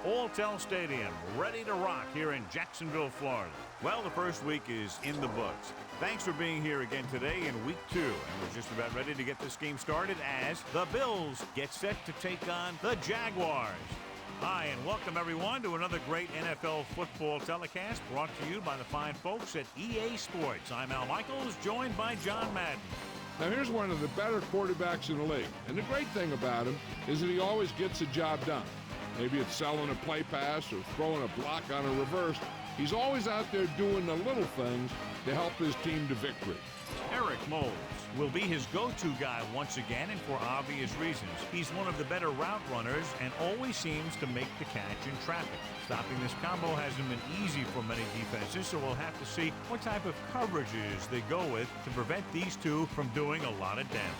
Alltel Stadium, ready to rock here in Jacksonville, Florida. Well, the first week is in the books. Thanks for being here again today in week 2. And we're just about ready to get this game started as the Bills get set to take on the Jaguars. Hi, and welcome everyone to another great NFL football telecast brought to you by the fine folks at EA Sports. I'm Al Michaels, joined by John Madden. Now here's one of the better quarterbacks in the league. And the great thing about him is that he always gets the job done. Maybe it's selling a play pass or throwing a block on a reverse. He's always out there doing the little things to help his team to victory. Eric Moles will be his go-to guy once again, and for obvious reasons. He's one of the better route runners and always seems to make the catch in traffic. Stopping this combo hasn't been easy for many defenses, so we'll have to see what type of coverages they go with to prevent these two from doing a lot of damage.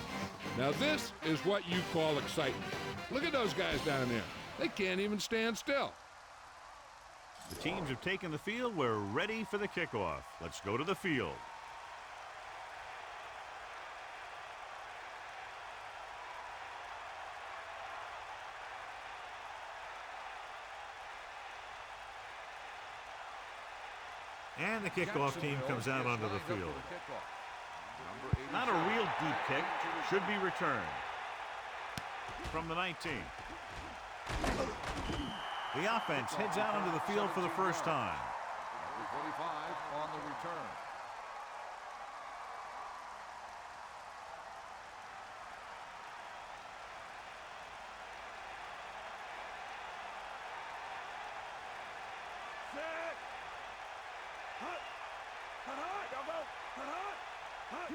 Now this is what you call excitement. Look at those guys down there. They can't even stand still. The teams have taken the field. We're ready for the kickoff. Let's go to the field. And the kickoff team comes out onto the field. Not a real deep kick. Should be returned. From the 19. The offense heads out onto the field for the first time. 45 on the return.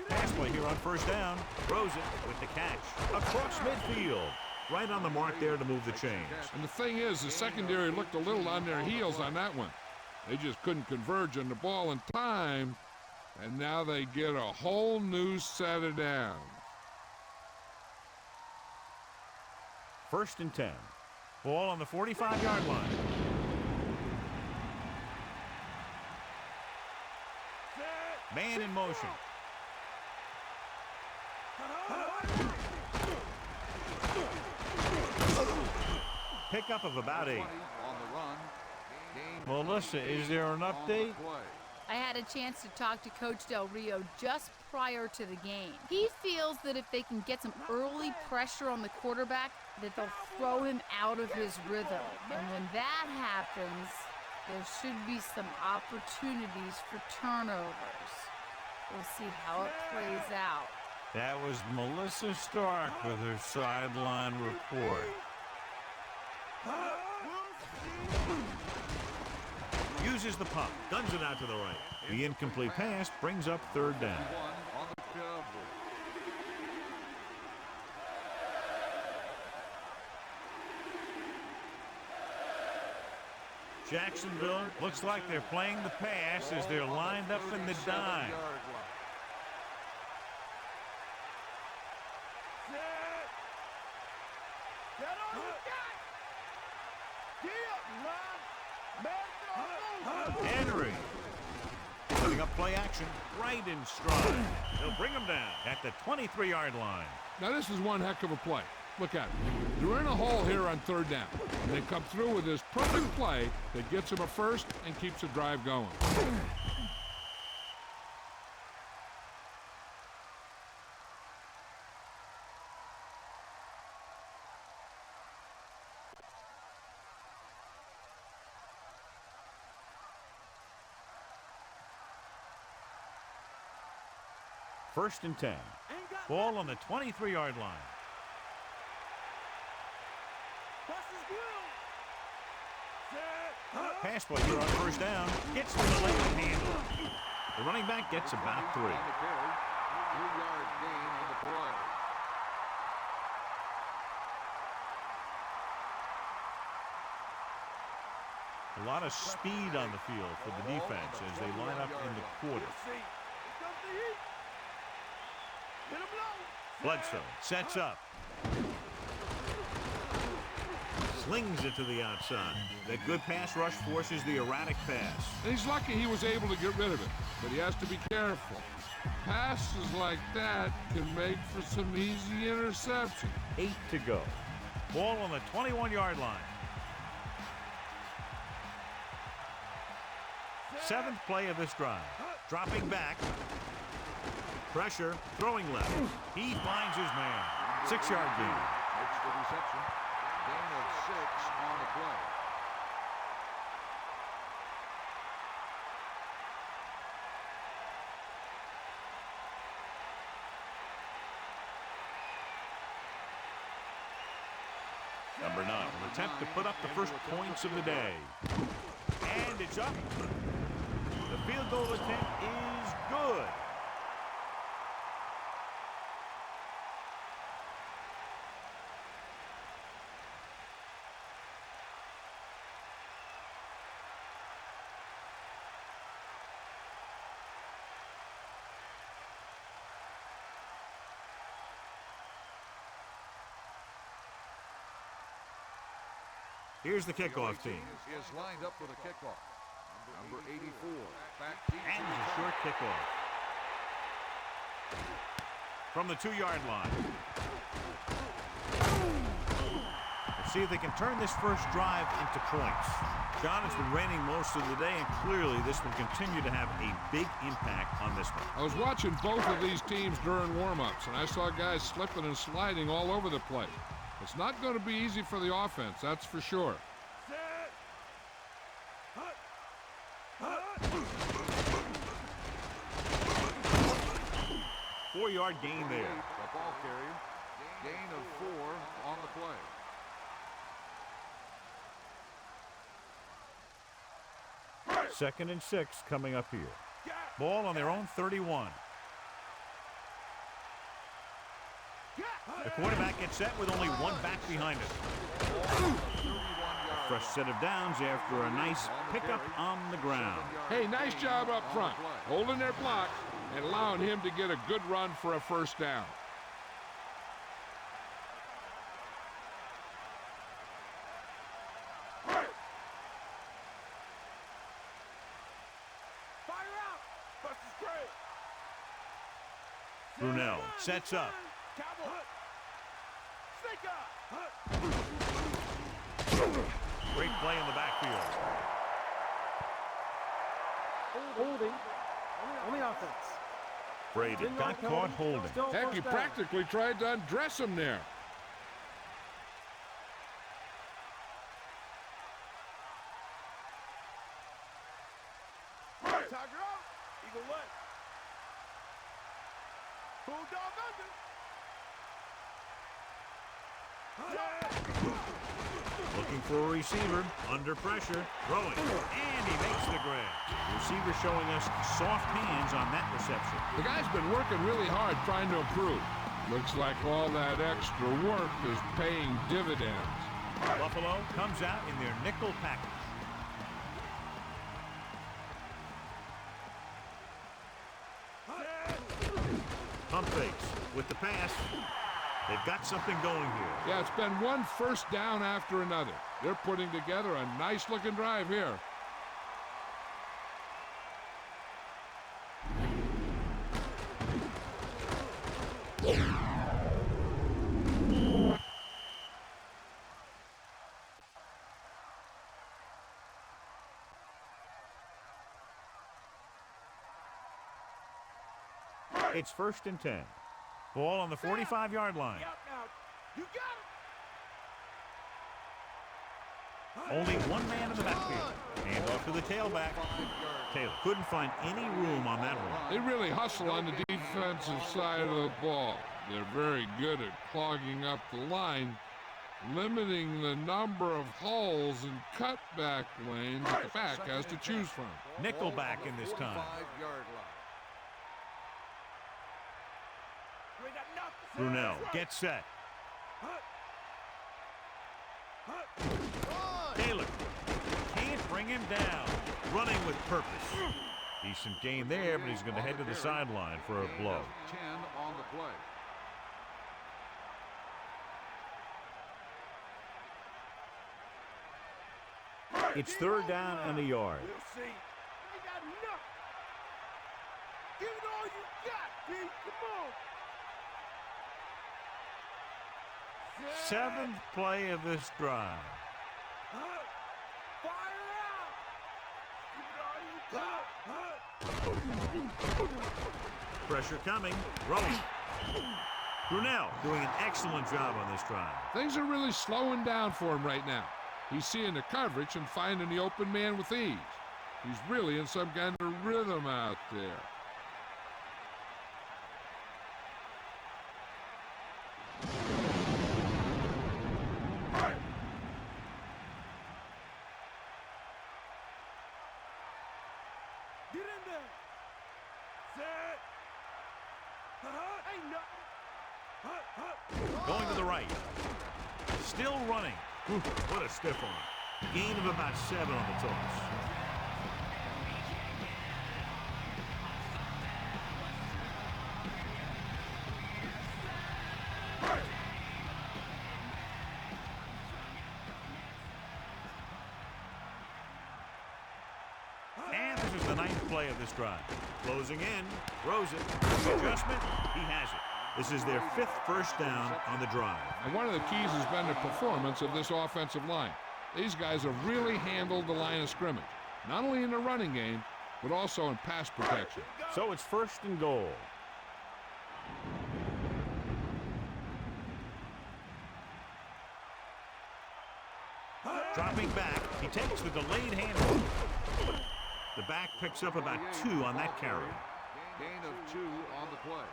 Pass play here on first down. Throws it with the catch. Across midfield. Right on the mark there to move the chains. And the thing is, the secondary looked a little on their heels on that one. They just couldn't converge on the ball in time, and now they get a whole new set of downs. First and 10. Ball on the 45-yard line. Man in motion. Pickup of about 8. Melissa, is there an update? I had a chance to talk to Coach Del Rio just prior to the game. He feels that if they can get some early pressure on the quarterback, that they'll throw him out of his rhythm. And when that happens, there should be some opportunities for turnovers. We'll see how it plays out. That was Melissa Stark with her sideline report. Uses the pump, guns it out to the right. The incomplete pass brings up third down. Jacksonville looks like they're playing the pass as they're lined up in the dime. Henry putting up play action right in stride. They'll bring him down at the 23-yard line. Now this is one heck of a play. Look at it. They're in a hole here on third down. And they come through with this perfect play that gets them a first and keeps the drive going. First and 10. Ball on the 23-yard line. Pass play here on first down. Gets to the left handle. The running back gets about 3. 3-yard gain on the play. A lot of speed on the field for the defense as they line up in the quarter. Bledsoe sets up. Slings it to the outside. That good pass rush forces the erratic pass. And he's lucky he was able to get rid of it, but he has to be careful. Passes like that can make for some easy interception. 8 to go. Ball on the 21-yard line. Seventh play of this drive. Dropping back. Pressure. Throwing left. He finds his man. 6-yard gain. Makes the reception. Gain of 6 on the play. Number 9 will attempt to put up the first points of the day. And it's up. The field goal attempt is good. Here's the kickoff team. Is lined up for the kickoff. Number 84. Back And a short kickoff. From the 2-yard line. Let's see if they can turn this first drive into points. John, it's been raining most of the day, and clearly this will continue to have a big impact on this one. I was watching both of these teams during warm-ups, and I saw guys slipping and sliding all over the place. It's not going to be easy for the offense, that's for sure. 4-yard gain there. The ball carrier. Gain of 4 on the play. 2nd and 6 coming up here. Ball on their own 31. The quarterback gets set with only one back behind him. A fresh set of downs after a nice pickup on the ground. Hey, nice job up front, holding their block and allowing him to get a good run for a first down. Brunell sets up. Great play in the backfield. Holding on the offense. Brady got caught holding. Heck, he practically tried to undress him there. Tiger out. Eagle left. Bulldog under. Looking for a receiver. Under pressure. Throwing. And he makes the grab. Receiver showing us soft hands on that reception. The guy's been working really hard trying to improve. Looks like all that extra work is paying dividends. Buffalo comes out in their nickel package. Pump fakes with the pass. They've got something going here. Yeah, it's been one first down after another. They're putting together a nice-looking drive here. It's 1st and 10. Ball on the 45-yard line. You got Only one man in the backfield. Hand off to the tailback. Taylor couldn't find any room on that one. They really hustle on the defensive side of the ball. They're very good at clogging up the line, limiting the number of holes and cutback lanes that the back has to choose from. Nickelback in this time. Brunell gets set. Taylor can't bring him down. Running with purpose. Decent gain there, but he's going to head to the sideline for a blow. 10 on the play. It's 3rd down and a yard. We'll see. You got enough. Give it all you got, B. Come on. 7th play of this drive. Fire out. Give it all you got. Pressure coming. Rolling. Brunell doing an excellent job on this drive. Things are really slowing down for him right now. He's seeing the coverage and finding the open man with ease. He's really in some kind of rhythm out there. Get in there. Set. Ain't nothing. Going to the right. Still running. What a stiff one. Gain of about 7 on the toss. And this is the 9th play of this drive. Closing in. Throws it. Adjustment. He has it. This is their 5th first down on the drive. And one of the keys has been the performance of this offensive line. These guys have really handled the line of scrimmage, not only in the running game, but also in pass protection. So it's 1st and goal. Dropping back, he takes the delayed handoff. The back picks up about 2 on that carry. Gain of 2 on the play.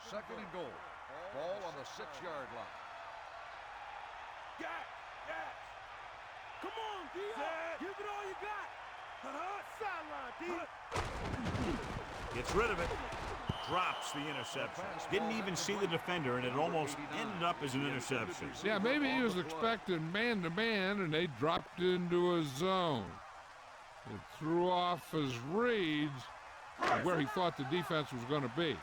Second and goal. Ball on the 6-yard line. Gas. Come on, D. Give it all you got. Sideline, D. Gets rid of it. Drops the interception. Didn't even see the defender, and it almost ended up as an interception. Yeah, maybe he was expecting man-to-man, and they dropped into a zone. It threw off his reads where he thought the defense was going to be.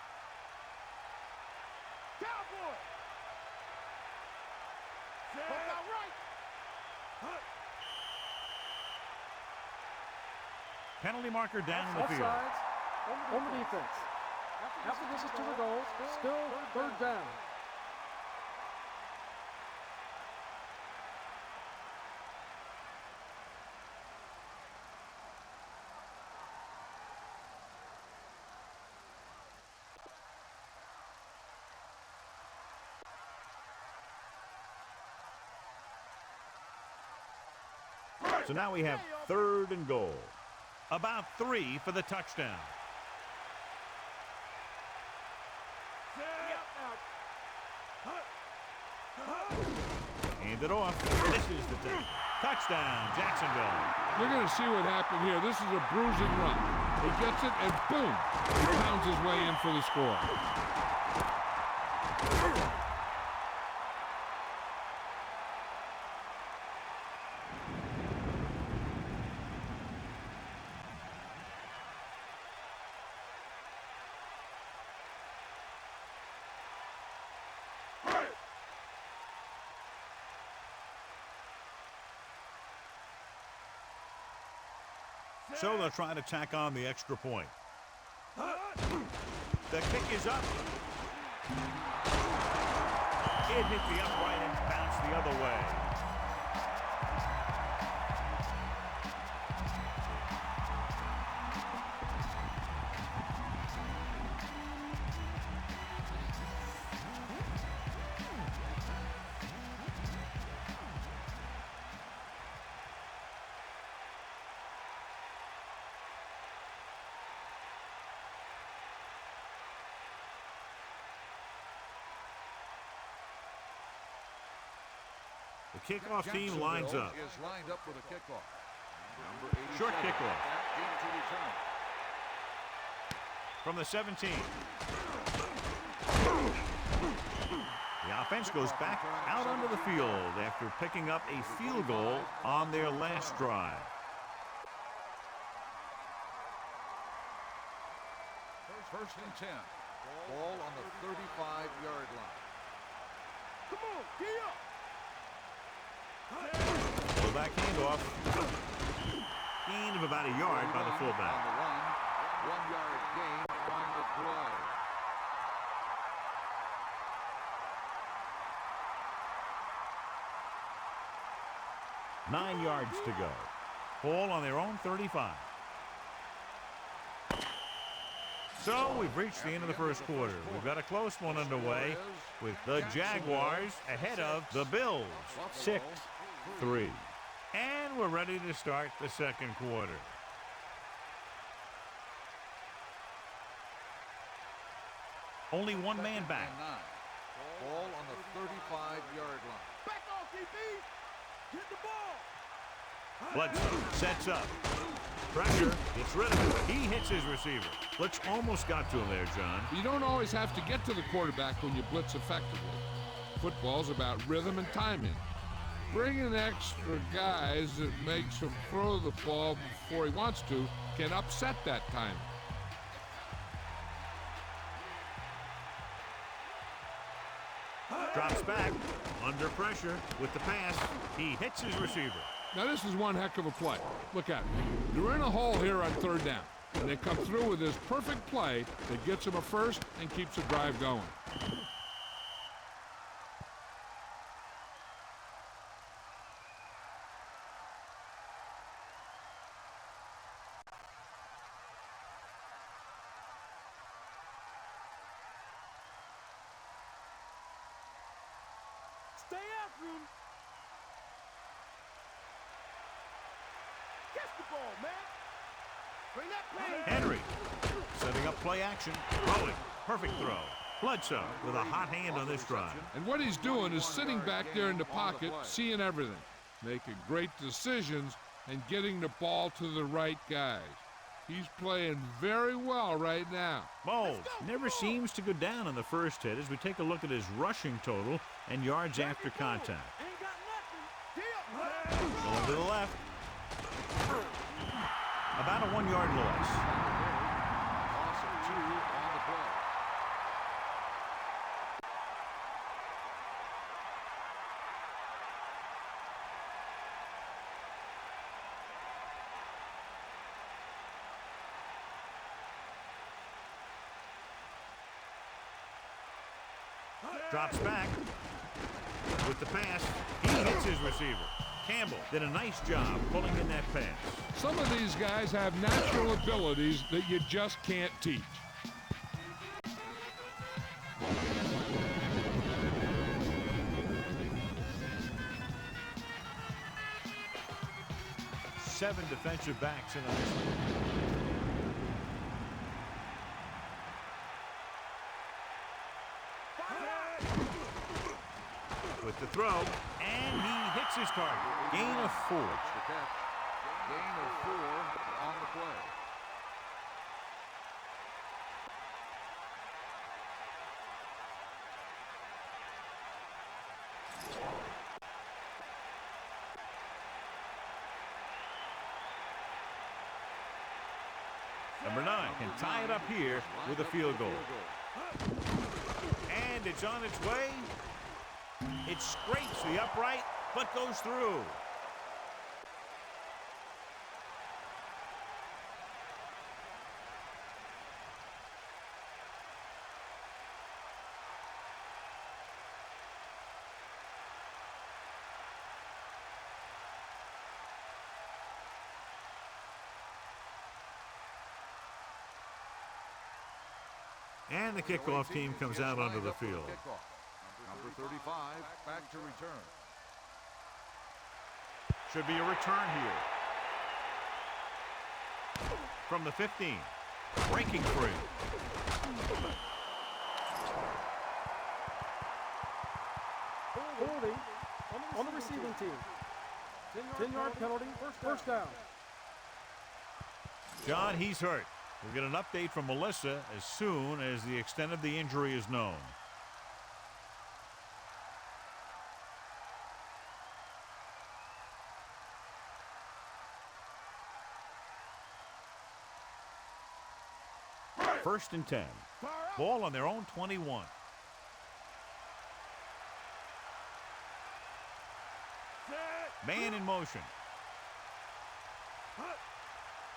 Cowboy. Set. Right. Penalty marker down in the field. Offsides on the defense. After this is 2 goals, still 3rd down. So now we have 3rd and goal. About 3 for the touchdown. Hand it off. This is the touchdown, Jacksonville. You're going to see what happened here. This is a bruising run. He gets it, and boom, he pounds his way in for the score. So they'll try to tack on the extra point. The kick is up. It hit the upright and bounced the other way. The kickoff team lines up. Is lined up with a kickoff. Short kickoff. To return. From the 17. The offense goes back out onto the field after picking up a field goal on their last drive. First and 10. Ball on the 35-yard line. Come on, get up. Fullback handoff. Gain of about a yard by the fullback. On the run, 1-yard gain on the play. 9 yards to go. Ball on their own 35. So we've reached the end of the first quarter. We've got a close one underway with the Jaguars ahead of the Bills, 6-3. And we're ready to start the second quarter. Only one man back. Ball on the 35-yard line. Back off, DB. Get the ball. Bledsoe sets up. Pressure. Gets rid of it. He hits his receiver. Blitz almost got to him there, John. You don't always have to get to the quarterback when you blitz effectively. Football's about rhythm and timing. Bringing extra guys that makes him throw the ball before he wants to can upset that timing. Drops back. Under pressure with the pass. He hits his receiver. Now this is one heck of a play. Look at it. You're in a hole here on third down, and they come through with this perfect play that gets them a first and keeps the drive going. Stay after him. Catch the ball, man. Bring that play. Henry setting up play action. Throwing. Perfect throw. Bledsoe with a hot hand on this drive. And what he's doing is sitting back there in the pocket, seeing everything, making great decisions, and getting the ball to the right guys. He's playing very well right now. Moles never seems to go down on the first hit as we take a look at his rushing total and yards after contact. Ain't got nothing. Going to the left. About a 1-yard loss. Loss of 2 on the play. Drops back with the pass. He hits his receiver. Campbell did a nice job pulling in that pass. Some of these guys have natural abilities that you just can't teach. Seven defensive backs in on this one. With the throw, and he hits his target. Gain of 4. The catch. Gain of 4 on the play. Number 9 can tie it up here with a field goal. And it's on its way. It scrapes the upright, but goes through. And the kickoff team comes out onto the field. Number 35 back to return. Should be a return here. From the 15. Breaking free. Holding on the receiving team. 10-yard penalty, first down. John, he's hurt. We'll get an update from Melissa as soon as the extent of the injury is known. First and 10. Ball on their own 21. Man in motion.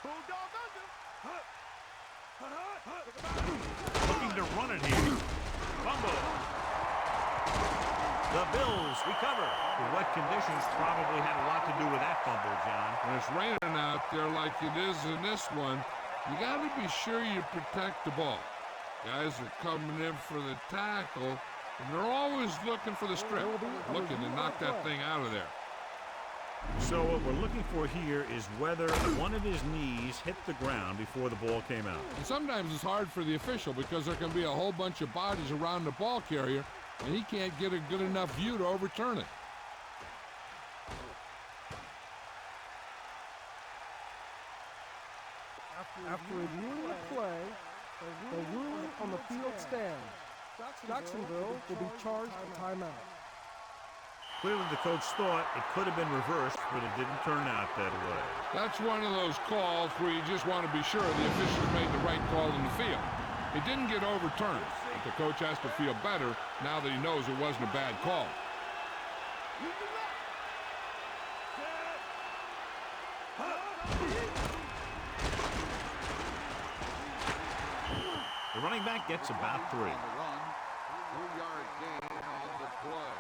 Bulldog under. Looking to run it here. Fumble. The Bills recover. The wet conditions probably had a lot to do with that fumble, John. When it's raining out there like it is in this one, you got to be sure you protect the ball. Guys are coming in for the tackle, and they're always looking for the strip, looking to knock that thing out of there. So what we're looking for here is whether one of his knees hit the ground before the ball came out. And sometimes it's hard for the official because there can be a whole bunch of bodies around the ball carrier, and he can't get a good enough view to overturn it. After reviewing the play, the ruling on the field stands. Jacksonville will be charged a timeout. Clearly the coach thought it could have been reversed, but it didn't turn out that way. That's one of those calls where you just want to be sure the officials made the right call in the field. It didn't get overturned, but the coach has to feel better now that he knows it wasn't a bad call. The running back gets about 3. 3-yard gain on the play.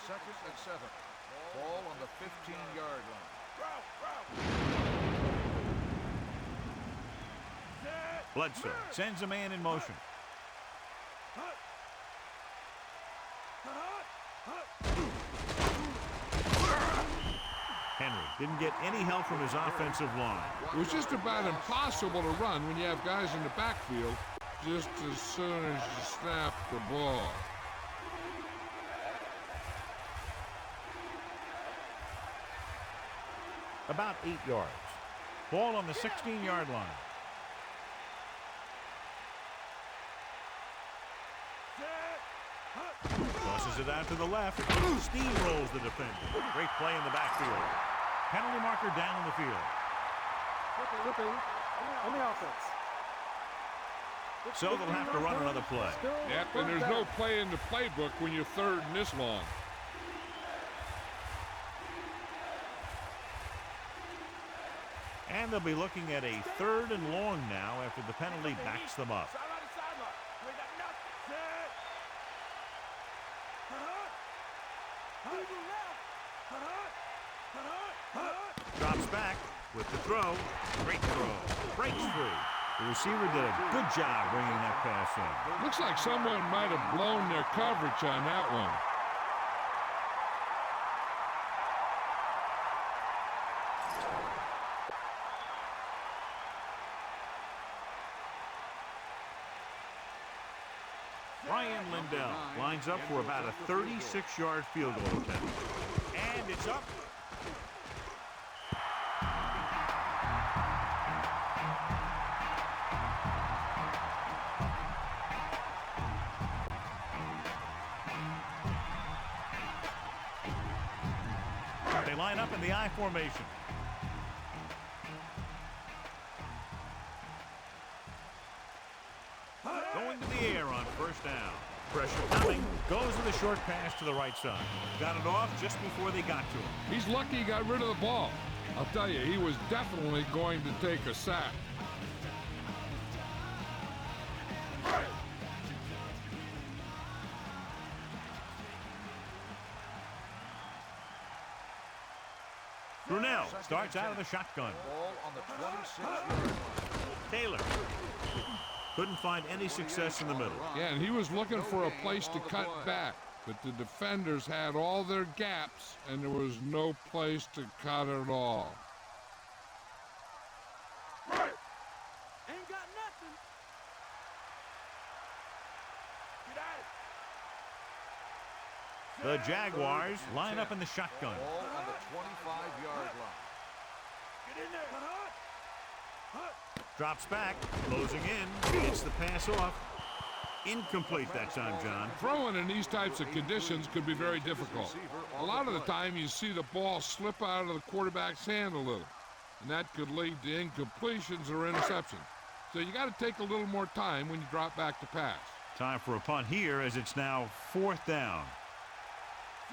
Second and 7. Ball on the 15-yard line. Bledsoe sends a man in motion. Henry didn't get any help from his offensive line. It was just about impossible to run when you have guys in the backfield just as soon as you snap the ball. About 8 yards. Ball on the 16-yard line. Tosses it out to the left. Steamrolls the defender. Great play in the backfield. Penalty marker down in the field. Flipping on the offense. So they'll have to run another play. Yep, and there's no play in the playbook when you're third and this long. And they'll be looking at a 3rd and long now after the penalty backs them up. Drops back with the throw. Great throw. Breaks free. The receiver did a good job bringing that pass in. Looks like someone might have blown their coverage on that one. Ryan Lindell lines up for about a 36-yard field goal attempt. And it's up. They line up in the I formation. Going to the air on first down. Pressure coming. Goes with a short pass to the right side. Got it off just before they got to him. He's lucky he got rid of the ball. I'll tell you, he was definitely going to take a sack. Brunell starts out of the shotgun. Ball on the 26-yard line. Taylor couldn't find any success in the middle. Yeah, and he was looking for a place to cut back, but the defenders had all their gaps, and there was no place to cut at all. Ain't got nothing. Get at it. The Jaguars line up in the shotgun. Ball on the 25-yard line. Get in there. Drops back, closing in, gets the pass off. Incomplete that time, John. Throwing in these types of conditions could be very difficult. A lot of the time you see the ball slip out of the quarterback's hand a little, and that could lead to incompletions or interceptions. So you got to take a little more time when you drop back to pass. Time for a punt here as it's now 4th down.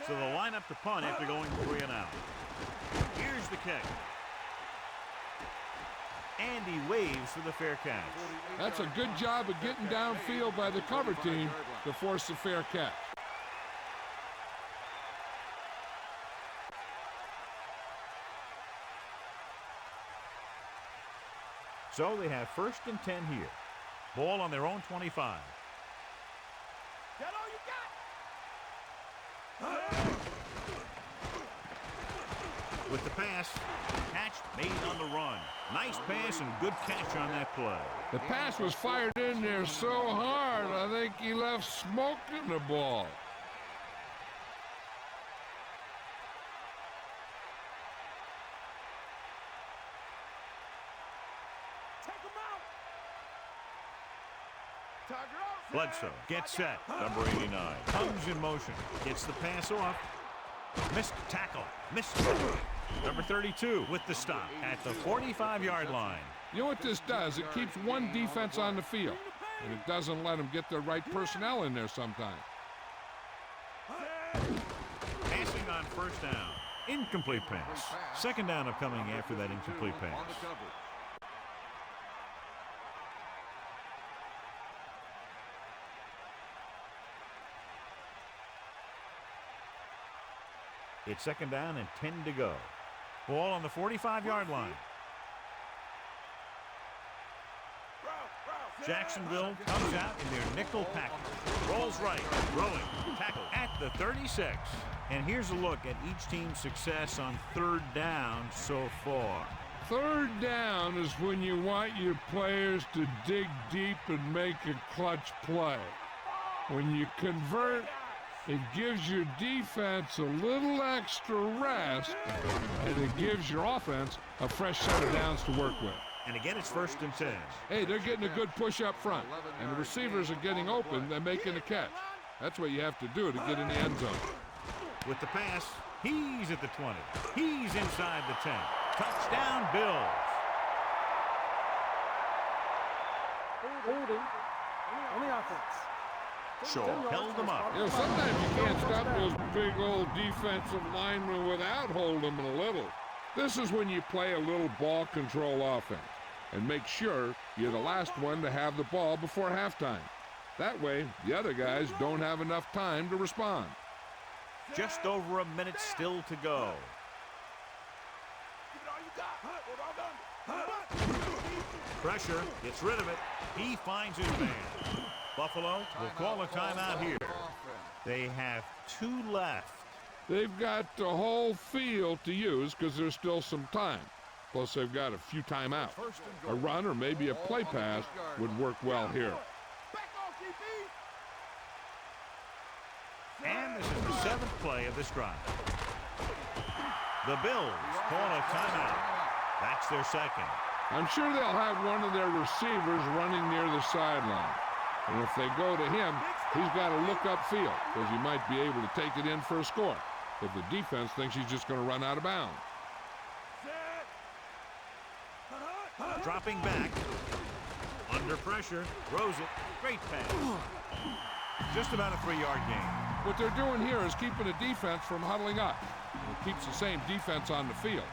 So they'll line up to punt after going 3 and out. Here's the kick. And he waves for the fair catch. That's a good job of getting downfield by the cover team to force the fair catch. So they have 1st and 10 here. Ball on their own 25. That all you got? With the pass, catch made on the run. Nice pass and good catch on that play. The pass was fired in there so hard, I think he left smoke in the ball. Take him out. Tiger out. Bledsoe gets set. Number 89 comes in motion. Gets the pass off. Missed tackle. Missed. Number 32 with the stop at the 45-yard line. You know what this does? It keeps one defense on the field, and it doesn't let them get the right personnel in there sometimes. Passing on 1st down. Incomplete pass. 2nd down upcoming after that incomplete pass. It's 2nd down and 10 to go. Ball on the 45-yard line. Jacksonville comes out in their nickel package. Rolls right, throwing, tackle at the 36. And here's a look at each team's success on 3rd down so far. 3rd down is when you want your players to dig deep and make a clutch play. When you convert, it gives your defense a little extra rest, and it gives your offense a fresh set of downs to work with. And again, it's 1st and 10. Hey, they're getting a good push up front, and the receivers are getting open. They're making a catch. That's what you have to do to get in the end zone. With the pass, he's at the 20. He's inside the 10. Touchdown, Bills. Holding on the offense. Shaw held them up. You know, sometimes you can't stop those big old defensive linemen without holding them a little. This is when you play a little ball control offense and make sure you're the last one to have the ball before halftime. That way, the other guys don't have enough time to respond. Just over a minute still to go. Pressure, gets rid of it. He finds his man. Buffalo will call a timeout here. They have 2 left. They've got the whole field to use because there's still some time. Plus, they've got a few timeouts. A run or maybe a play pass would work well here. And this is the 7th play of this drive. The Bills call a timeout. That's their 2nd. I'm sure they'll have one of their receivers running near the sideline. And if they go to him, he's got to look upfield because he might be able to take it in for a score if the defense thinks he's just going to run out of bounds. Dropping back. Under pressure. Throws it. Great pass. Just about a 3-yard gain. What they're doing here is keeping the defense from huddling up. It keeps the same defense on the field.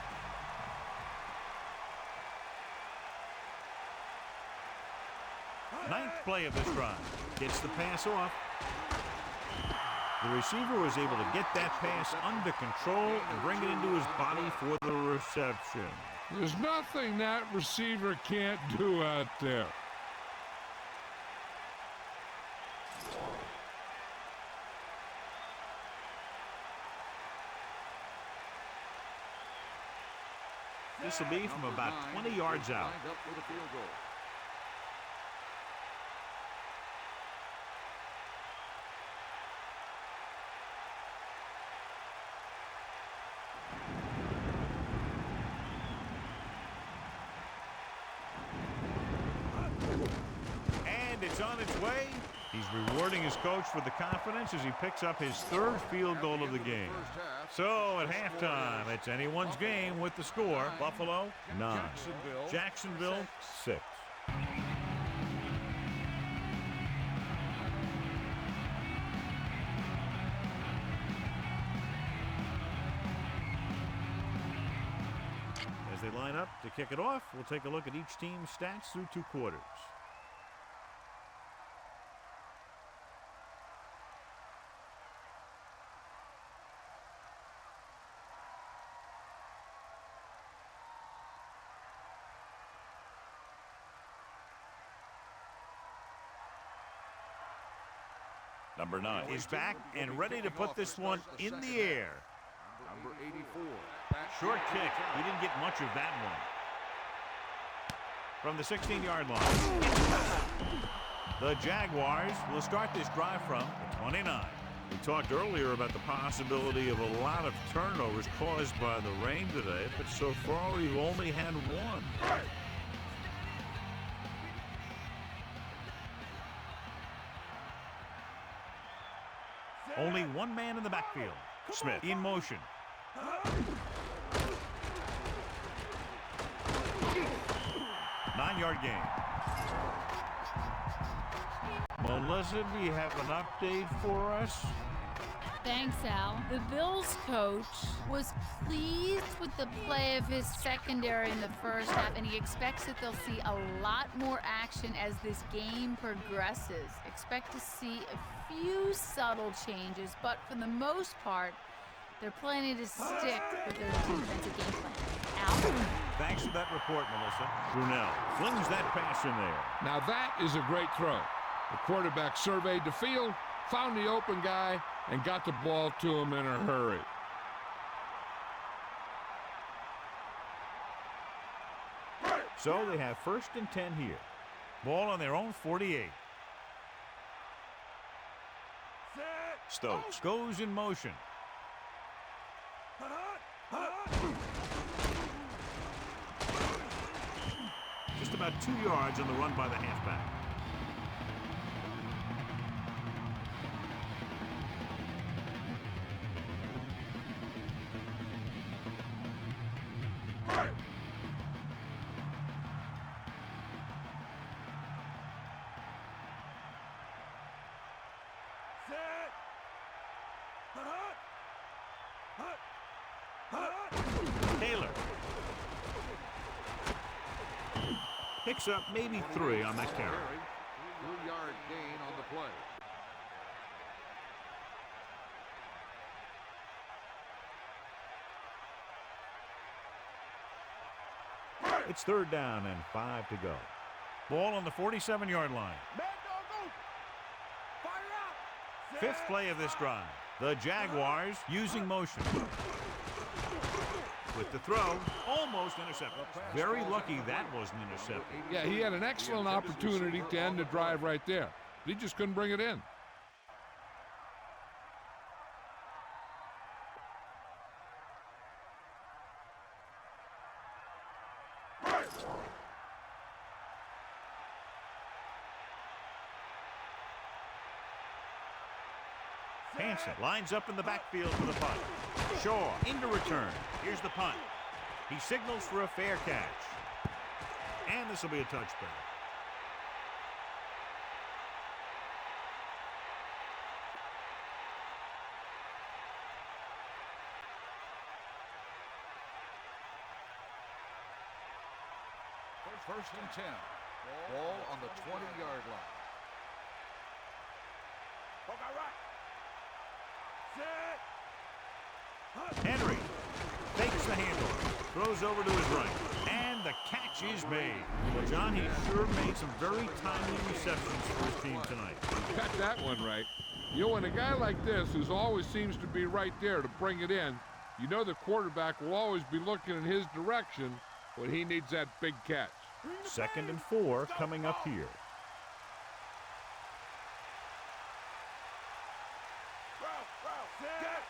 Ninth play of this drive. Gets the pass off. The receiver was able to get that pass under control and bring it into his body for the reception. There's nothing that receiver can't do out there. This will be from about 20 yards out. And it's on its way. He's rewarding his coach for the confidence as he picks up his 3rd field goal of the game. So at halftime, it's anyone's game with the score. Buffalo 9, Jacksonville 6. As they they line up to kick it off. We'll take a look at each team's stats through 2 quarters. Number 9 Is back and ready to put this one in the air. Number 84. Short kick. He didn't get much of that one. From the 16-yard line. The Jaguars will start this drive from the 29. We talked earlier about the possibility of a lot of turnovers caused by the rain today, but so far we've only had one. Only one man in the backfield. Smith in motion. 9-yard gain. Melissa, do you have an update for us? Thanks, Al. The Bills coach was pleased with the play of his secondary in the first half, and he expects that they'll see a lot more action as this game progresses. Expect to see a few subtle changes, but for the most part, they're planning to stick with their defensive game plan. Al? Thanks for that report, Melissa. Brunell flings that pass in there. Now that is a great throw. The quarterback surveyed the field, found the open guy, and got the ball to him in a hurry. So they have 1st and 10 here. Ball on their own 48. Stokes Goes in motion. Just about 2 yards on the run by the halfback. Taylor picks up maybe 3 on that carry. 3-yard gain on the play. It's 3rd down and 5 to go. Ball on the 47-yard line. Mad dog open. Fire out. 5th play of this drive. The Jaguars using motion. With the throw, almost intercepted. Very lucky that wasn't intercepted. Yeah, he had an excellent opportunity to end the drive right there. He just couldn't bring it in. Hansen lines up in the backfield for the punt. Shaw into return. Here's the punt. He signals for a fair catch. And this will be a touchback. First and 10. Ball on the 20-yard line. Henry fakes the handle, throws over to his right, and the catch is made. Well, John, he sure made some very timely receptions for his team tonight. Got that one right. You know, when a guy like this, who always seems to be right there to bring it in, you know the quarterback will always be looking in his direction when he needs that big catch. 2nd and 4 coming up here.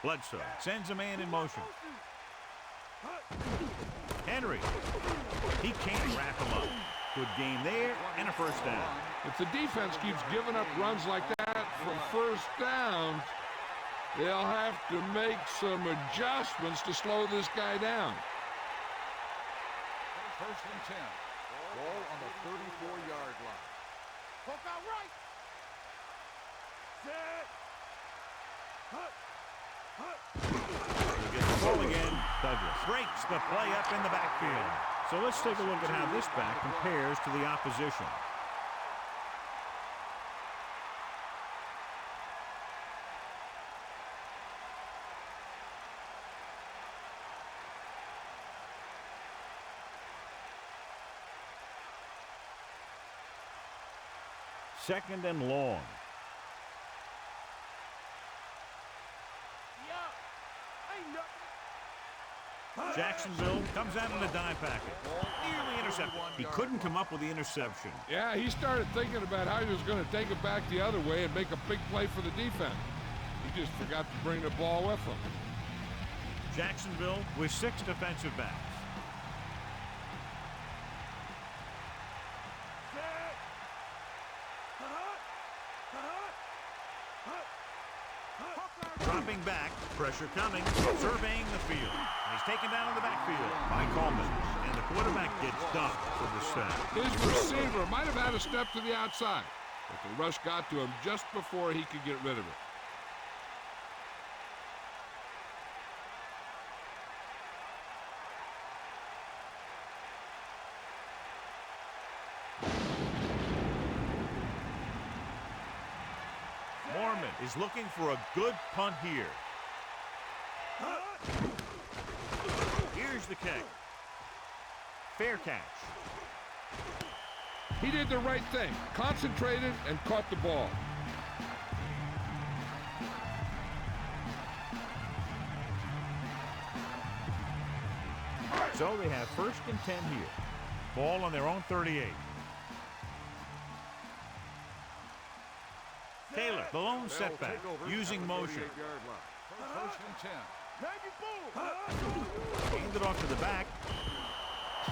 Bledsoe sends a man in motion. Henry, he can't wrap him up. Good game there and a 1st down. If the defense keeps giving up runs like that for 1st downs, they'll have to make some adjustments to slow this guy down. 1st and 10. Ball on the 34-yard line. Poke out right. Set. Hut. He gets the ball again. Douglas breaks the play up in the backfield. So let's take a look at how this back compares to the opposition. Second and long. Jacksonville comes out in the dime packet. Nearly intercepted. He couldn't come up with the interception. Yeah, he started thinking about how he was going to take it back the other way and make a big play for the defense. He just forgot to bring the ball with him. Jacksonville with 6 defensive backs. Dropping back, pressure coming, surveying the field. And he's taken down in the backfield by Coleman. And the quarterback gets dumped for the sack. His receiver might have had a step to the outside, but the rush got to him just before he could get rid of it. Is looking for a good punt here. Here's the kick. Fair catch. He did the right thing, concentrated and caught the ball. So they have 1st and 10 here. Ball on their own 38. Taylor, the lone setback, using motion. First and 10. Aimed it off to the back.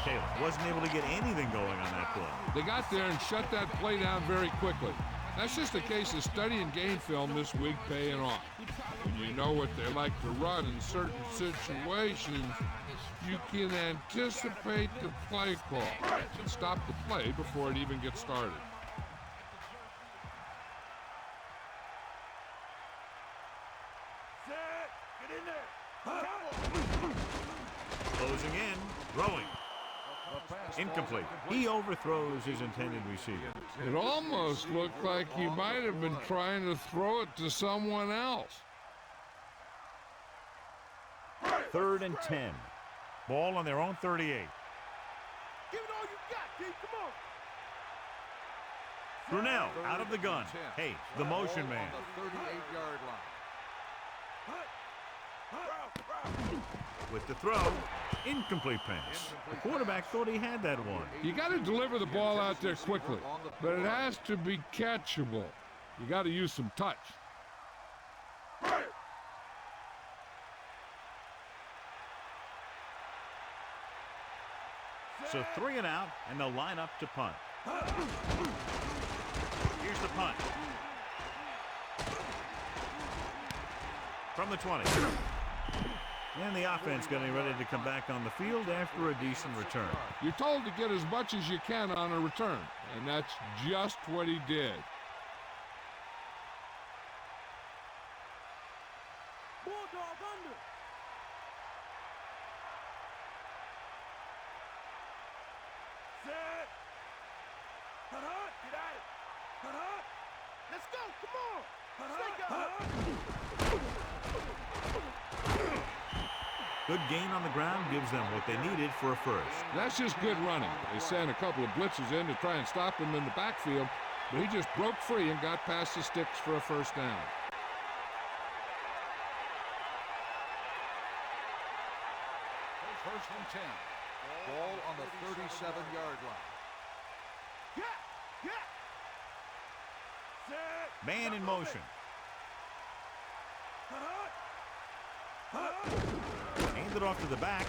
Taylor wasn't able to get anything going on that play. They got there and shut that play down very quickly. That's just a case of study and game film this week paying off. When you know what they like to run in certain situations, you can anticipate the play call and stop the play before it even gets started. Closing in, throwing. Incomplete. He overthrows his intended receiver. It almost looked like he might have been trying to throw it to someone else. 3rd and 10. Ball on their own 38. Give it all you got, kid. Come on. Brunell out of the gun. Hey, the motion man. On the 38-yard line. With the throw, incomplete pass. The quarterback thought he had that one. You got to deliver the ball out there quickly, but it has to be catchable. You got to use some touch. So 3 and out, and they'll line up to punt. Here's the punt. From the 20. And the offense getting ready to come back on the field after a decent return. You're told to get as much as you can on a return, and that's just what he did. Bulldog under. Set. Cut. Get at it. Cut. Let's go. Come on. Snake out. Good gain on the ground gives them what they needed for a first. That's just good running. They sent a couple of blitzes in to try and stop him in the backfield, but he just broke free and got past the sticks for a first down. First and 10. Ball on the 37-yard line. Yeah. Set. Man in motion. Hand it off to the back.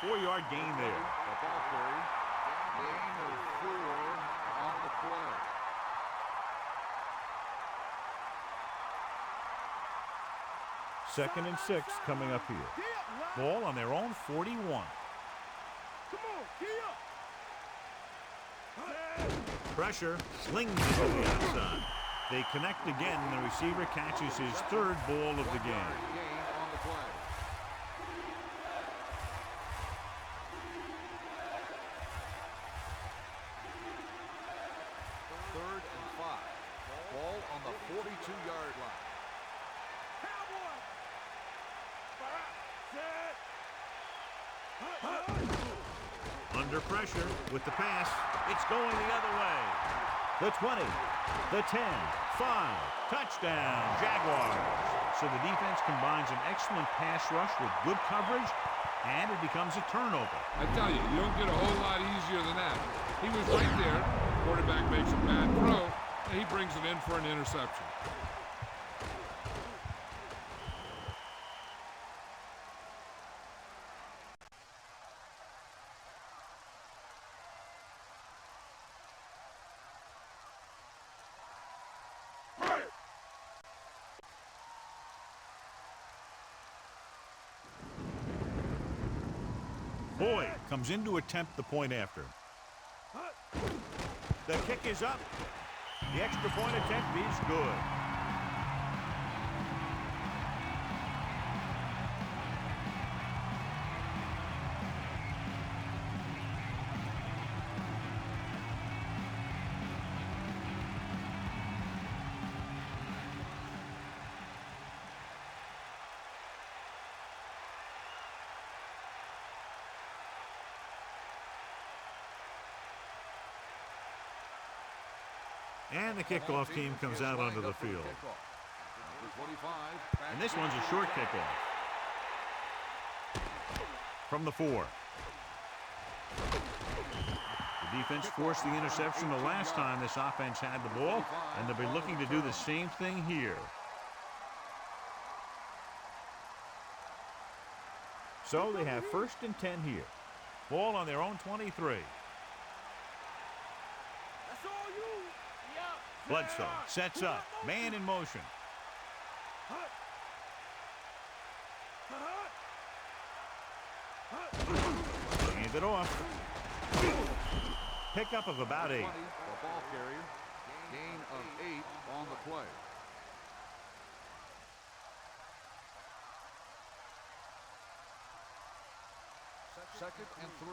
4-yard gain there. The ball carry. Gain of 4 on the play. Second and 6 coming up here. Ball on their own 41. Come on, gee up. Pressure, slings it to the outside. They connect again, and the receiver catches his 3rd ball of the game. Gain on the play. 42-yard line. Cowboy! Set! Under pressure with the pass. It's going the other way. The 20, the 10, 5, touchdown, Jaguars. So the defense combines an excellent pass rush with good coverage, and it becomes a turnover. I tell you, you don't get a whole lot easier than that. He was right there. Quarterback makes a bad throw, and he brings it in for an interception. Boyd comes in to attempt the point after. The kick is up. The extra point attempt is good. And the kickoff team comes out onto the field. And this one's a short kickoff. From the 4. The defense forced the interception the last time this offense had the ball, and they'll be looking to do the same thing here. So they have 1st and 10 here. Ball on their own 23. Bledsoe sets up, man in motion. Hand it off. Pickup of about 8. The ball carrier, gain of 8 on the play. Second and 3.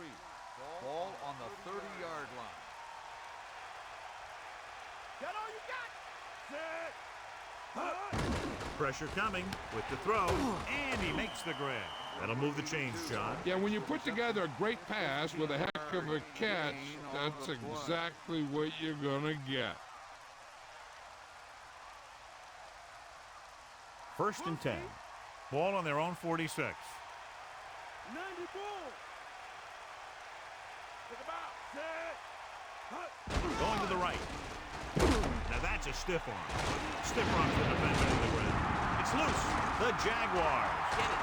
Ball on the 30-yard line. Get all you got! Set! Pressure coming with the throw, and he makes the grab. That'll move the chains, John. Yeah, when you put together a great pass with a heck of a catch, that's exactly what you're going to get. 1st and 10. Ball on their own 46. 90 ball! Take him out! Set! Going to the right. Now that's a stiff arm. Stiff arm for the defender to the ground. It's loose. The Jaguars get it.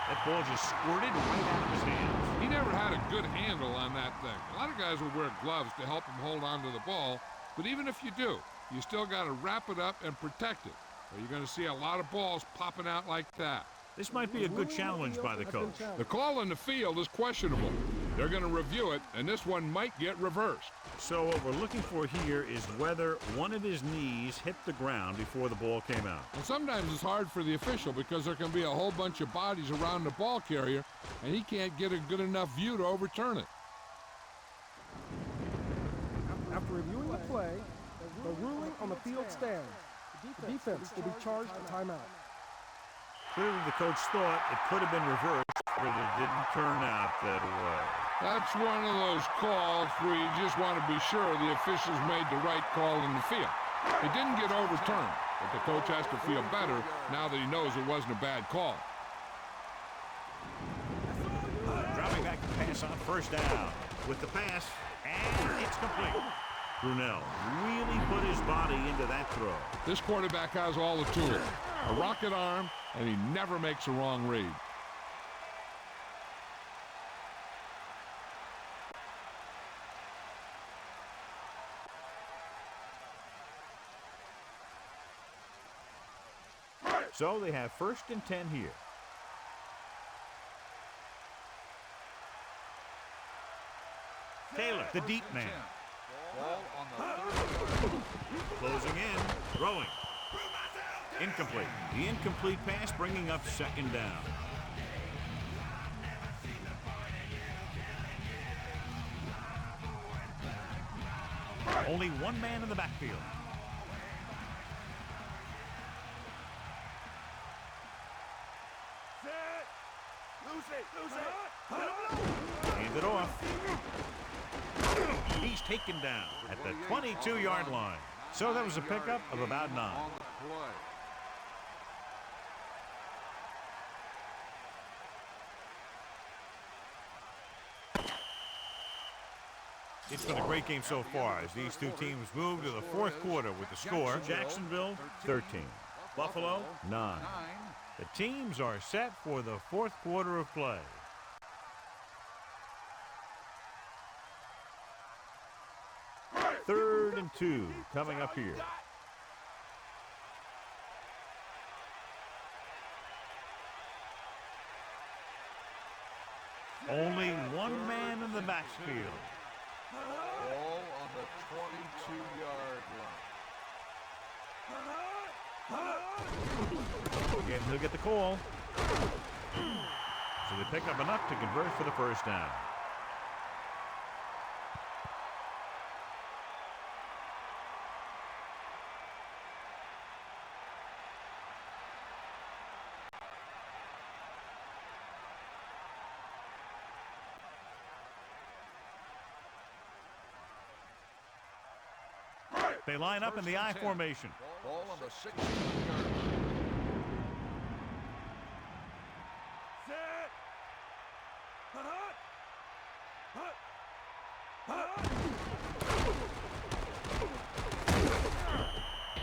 That ball just squirted right out of his hands. He never had a good handle on that thing. A lot of guys will wear gloves to help him hold on to the ball, but even if you do, you still got to wrap it up and protect it, or you're going to see a lot of balls popping out like that. This might be a good challenge by the coach. The call on the field is questionable. They're going to review it, and this one might get reversed. So what we're looking for here is whether one of his knees hit the ground before the ball came out. And sometimes it's hard for the official because there can be a whole bunch of bodies around the ball carrier, and he can't get a good enough view to overturn it. After reviewing the play, the ruling on the field stands. The defense will be charged a timeout. Clearly the coach thought it could have been reversed, but it didn't turn out that way. That's one of those calls where you just want to be sure the officials made the right call in the field. It didn't get overturned, but the coach has to feel better now that he knows it wasn't a bad call. Dropping back to pass on 1st down. With the pass, and it's complete. Brunell really put his body into that throw. This quarterback has all the tools. A rocket arm, and he never makes a wrong read. So they have 1st and 10 here. Taylor, the deep man. Ball on the 30-yard line. Closing in, throwing. Incomplete. The incomplete pass bringing up 2nd down. Only one man in the backfield. Lose it. Hand it off. He's taken down at the 22-yard line. So that was a pickup of about 9. On the play. It's been a great game so far as these two teams move to the fourth quarter with the score. Jacksonville 13, Buffalo 9. The teams are set for the fourth quarter of play. Third and 2 coming up here. Only one man in the backfield. Ball on the 22-yard line. Again, he'll get the call. So they pick up enough to convert for the first down. They line up in the I formation. Ball on the 16-yard line. Set.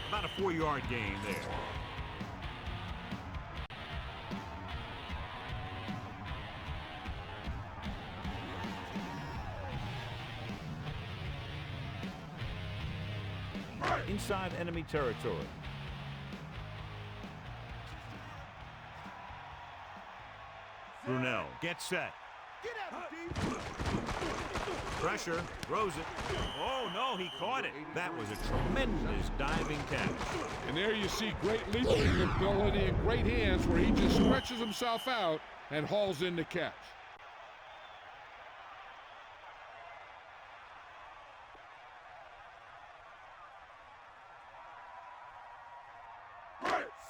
About a 4-yard gain there. Inside enemy territory. Brunell gets set. Get out, Steve. Pressure, throws it. Oh, no, he caught it. That was a tremendous diving catch. And there you see great leaping ability and great hands where he just stretches himself out and hauls in the catch.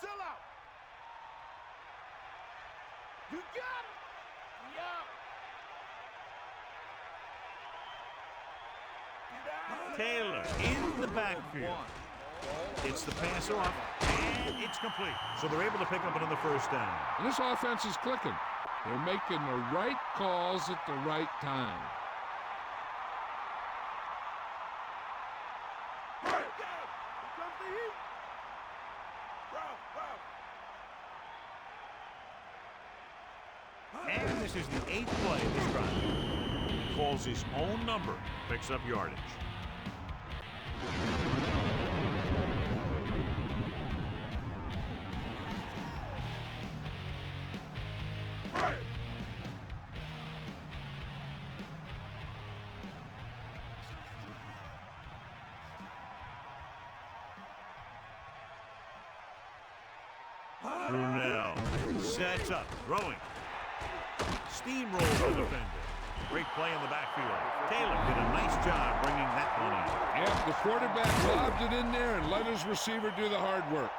Sell out. You got it. Yeah. Taylor in the backfield. It's the pass off, and it's complete. So they're able to pick up another first down. And this offense is clicking. They're making the right calls at the right time. Here comes the heat. And this is the 8th play of this drive. He calls his own number, picks up yardage. Brunell sets up, throwing. Steamrolls the defender. Great play in the backfield. Taylor did a nice job bringing that one in. Yep, the quarterback lobbed it in there and let his receiver do the hard work.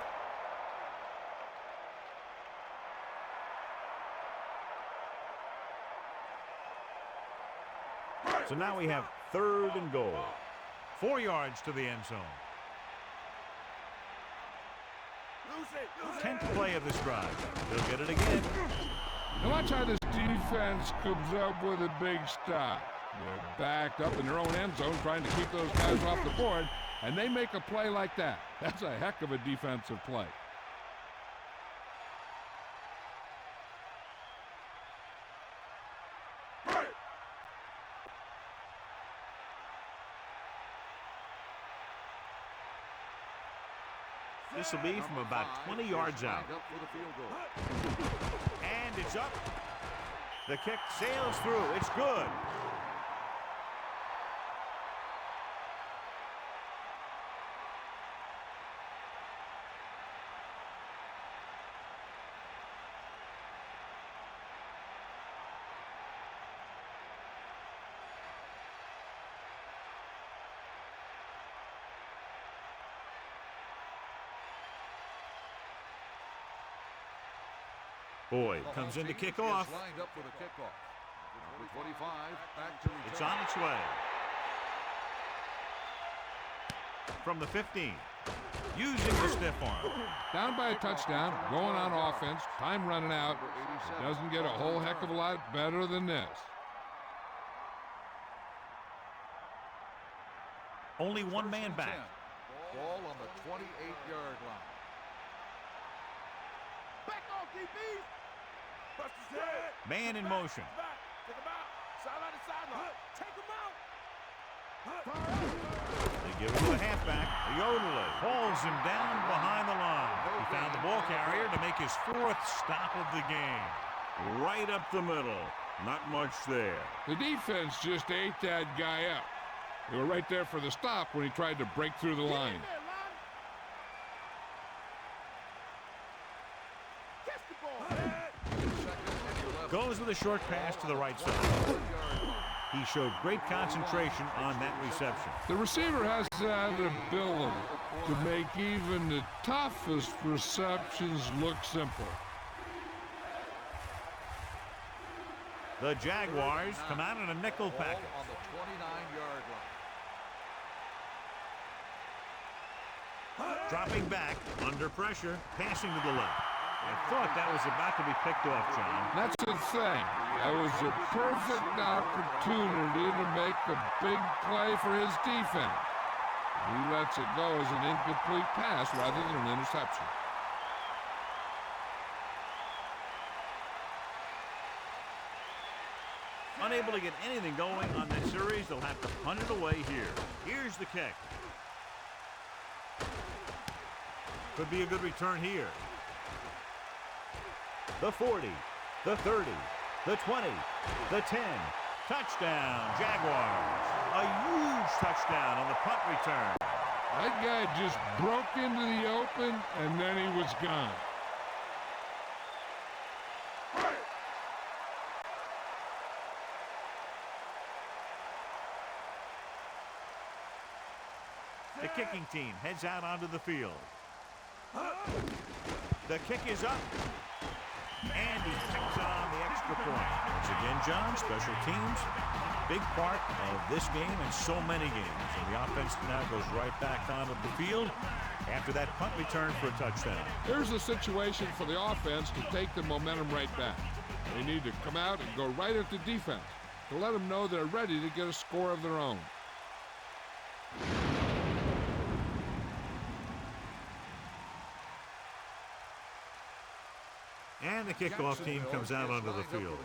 So now we have 3rd and goal. 4 yards to the end zone. 10th play of this drive. They'll get it again. Now watch how this defense comes up with a big stop. They're backed up in their own end zone trying to keep those guys off the board, and they make a play like that. That's a heck of a defensive play. This will be from about 20 yards out. And it's up. The kick sails through. It's good. Boyd comes in to kick off. Lined up for the kickoff. Number 25 back to return. It's on its way. From the 15. Using the stiff arm. Down by a touchdown, going on offense, time running out. It doesn't get a whole heck of a lot better than this. Only one man back. Ball on the 28-yard line. Back off, DB. Bust his head. Man in motion. Back. Take him out. Sideline to sideline. Take him out. They give it to the halfback. Yodeler hauls him down behind the line. He found the ball carrier to make his 4th stop of the game. Right up the middle. Not much there. The defense just ate that guy up. They were right there for the stop when he tried to break through the line. Catch the ball. Goes with a short pass to the right side. He showed great concentration on that reception. The receiver has that ability to make even the toughest receptions look simple. The Jaguars come out in a nickel package. On the 29-yard line. Dropping back, under pressure, passing to the left. I thought that was about to be picked off, John. That's the thing. That was a perfect opportunity to make a big play for his defense. He lets it go as an incomplete pass rather than an interception. Unable to get anything going on that series, they'll have to punt it away here. Here's the kick. Could be a good return here. The 40, the 30, the 20, the 10. Touchdown, Jaguars. A huge touchdown on the punt return. That guy just broke into the open, and then he was gone. The kicking team heads out onto the field. The kick is up. And he kicks it on the extra point. Once again, John, special teams, big part of this game and so many games. And the offense now goes right back onto the field after that punt return for a touchdown. Here's a situation for the offense to take the momentum right back. They need to come out and go right at the defense to let them know they're ready to get a score of their own. And the kickoff team comes out onto the field.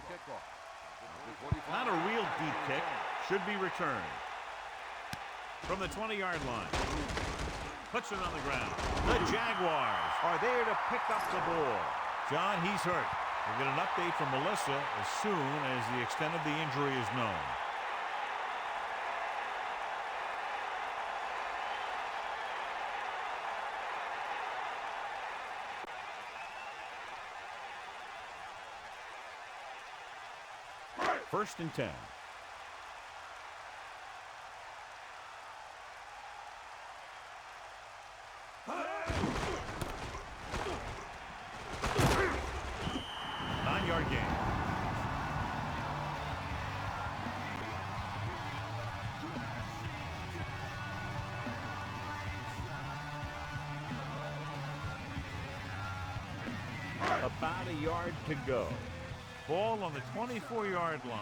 Not a real deep kick. Should be returned. From the 20-yard line. Puts it on the ground. The Jaguars are there to pick up the ball. John, he's hurt. We'll get an update from Melissa as soon as the extent of the injury is known. First and 10. Nine-yard gain. About a yard to go. Ball on the 24-yard line.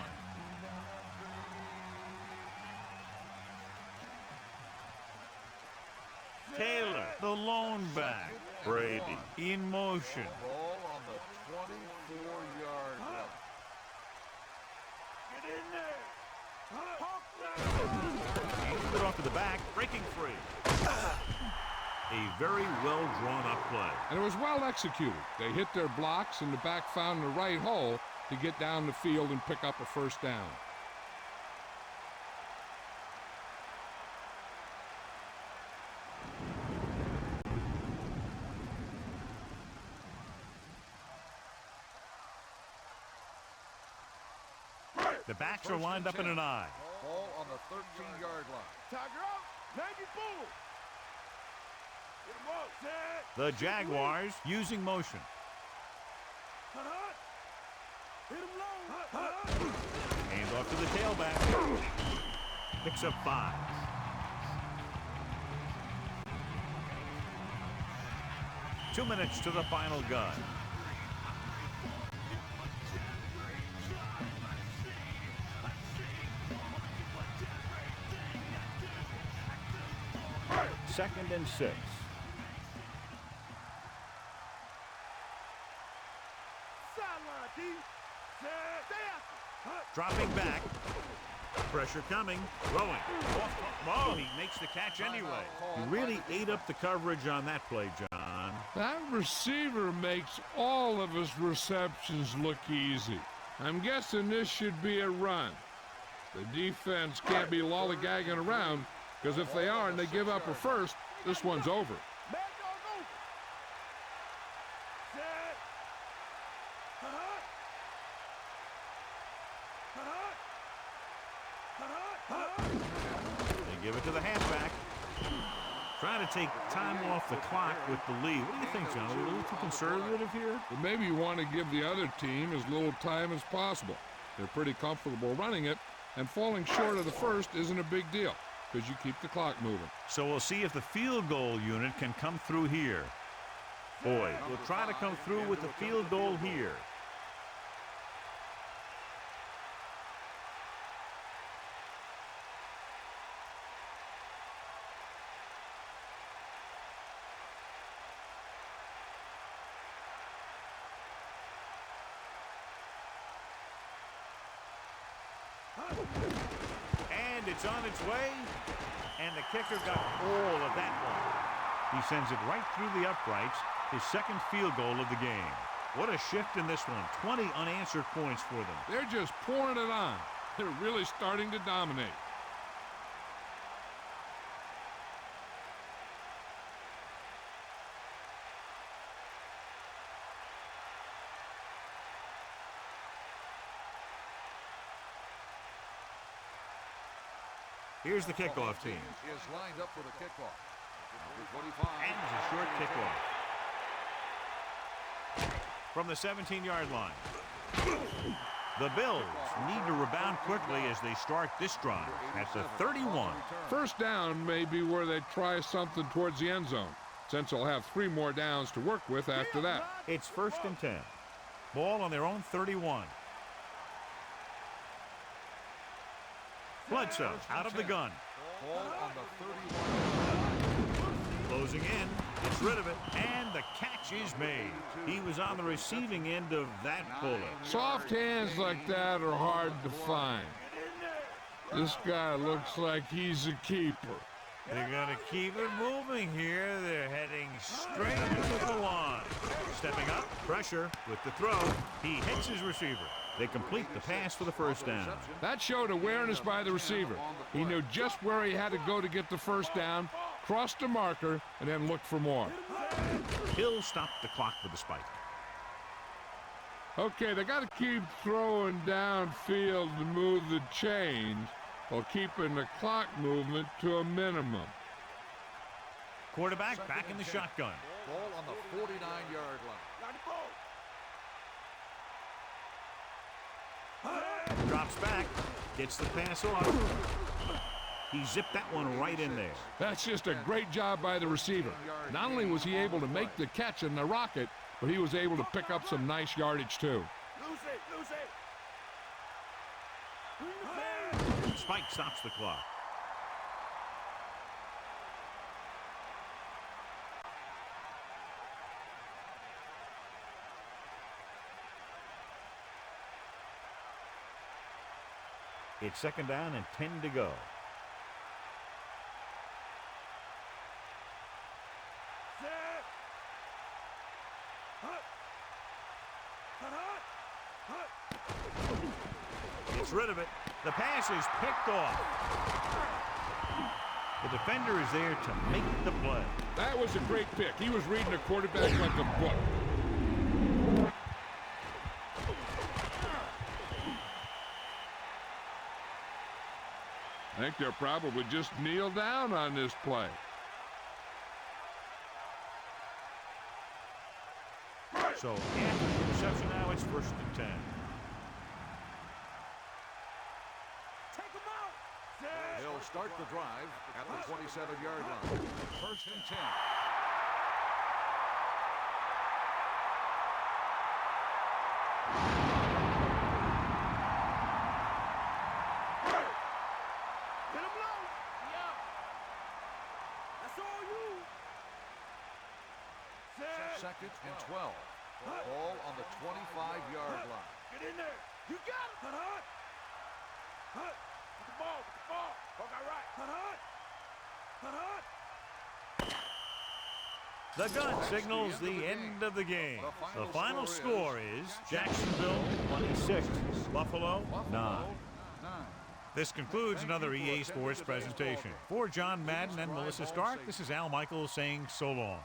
Taylor, the lone back. Brady in motion. Ball on the 24-yard line. Get in there. Hawk down. He put off to the back, breaking free. A very well drawn up play. And it was well executed. They hit their blocks and the back found the right hole to get down the field and pick up a first down. The backs are lined up in an I. Ball on the 13-yard line. Tiger out. 90 bull. Get him up, Zed. The Jaguars using motion. Hut, hut. Hands off to the tailback. Picks up 5. Two minutes to the final gun. Second and 6. Dropping back. Pressure coming. Throwing. Oh, he makes the catch anyway. He really ate up the coverage on that play, John. That receiver makes all of his receptions look easy. I'm guessing this should be a run. The defense can't be lollygagging around, because if they are and they give up a first, this one's over. They give it to the halfback. Trying to take time off the clock with the lead. What do you think, John? Are we a little too conservative here? But maybe you want to give the other team as little time as possible. They're pretty comfortable running it, and falling short of the first isn't a big deal, because you keep the clock moving. So we'll see if the field goal unit can come through here. Boyd will try to come through with the field goal here. And it's on its way, and the kicker got all of that one. He sends it right through the uprights, his second field goal of the game. What a shift in this one. 20 unanswered points for them. They're just pouring it on. They're really starting to dominate. Here's the kickoff team. Is lined up for the kickoff. Number 25. And it's a short kickoff. From the 17-yard line. The Bills need to rebound quickly as they start this drive at the 31. First down may be where they try something towards the end zone, since they'll have 3 more downs to work with after that. It's 1st and 10. Ball on their own 31. Bledsoe out of the gun. Ball on the 31. Closing in, gets rid of it, and the catch is made. He was on the receiving end of that bullet. Soft hands like that are hard to find. This guy looks like he's a keeper. They're going to keep it moving here. They're heading straight to the line. Stepping up, pressure with the throw. He hits his receiver. They complete the pass for the first down. That showed awareness by the receiver. He knew just where he had to go to get the first down, crossed the marker, and then looked for more. Hill stopped the clock with the spike. Okay, they got to keep throwing downfield to move the chains while keeping the clock movement to a minimum. Quarterback back in the shotgun. Ball on the 49-yard line. Drops back, gets the pass off. He zipped that one right in there. That's just a great job by the receiver. Not only was he able to make the catch in the rocket, but he was able to pick up some nice yardage too. Spike stops the clock. It's 2nd down and 10 to go. Gets rid of it. The pass is picked off. The defender is there to make the play. That was a great pick. He was reading the quarterback like a book. I think they'll probably just kneel down on this play. So after the interception now, it's 1st and 10. They'll start the drive at the 27-yard line. First and 10. Get him low. Yeah. That's all you. Set. Second and 12. Ball on the 25-yard line. Get in there. You got it. Hut, hut. Hut. With the ball. With the ball. Ball got right. Hut, hut. Hut, hut. The gun signals the end of the game. The final score is Jacksonville 26, Buffalo 9. This concludes another EA Sports presentation. For John Madden and Melissa Stark, this is Al Michaels saying so long.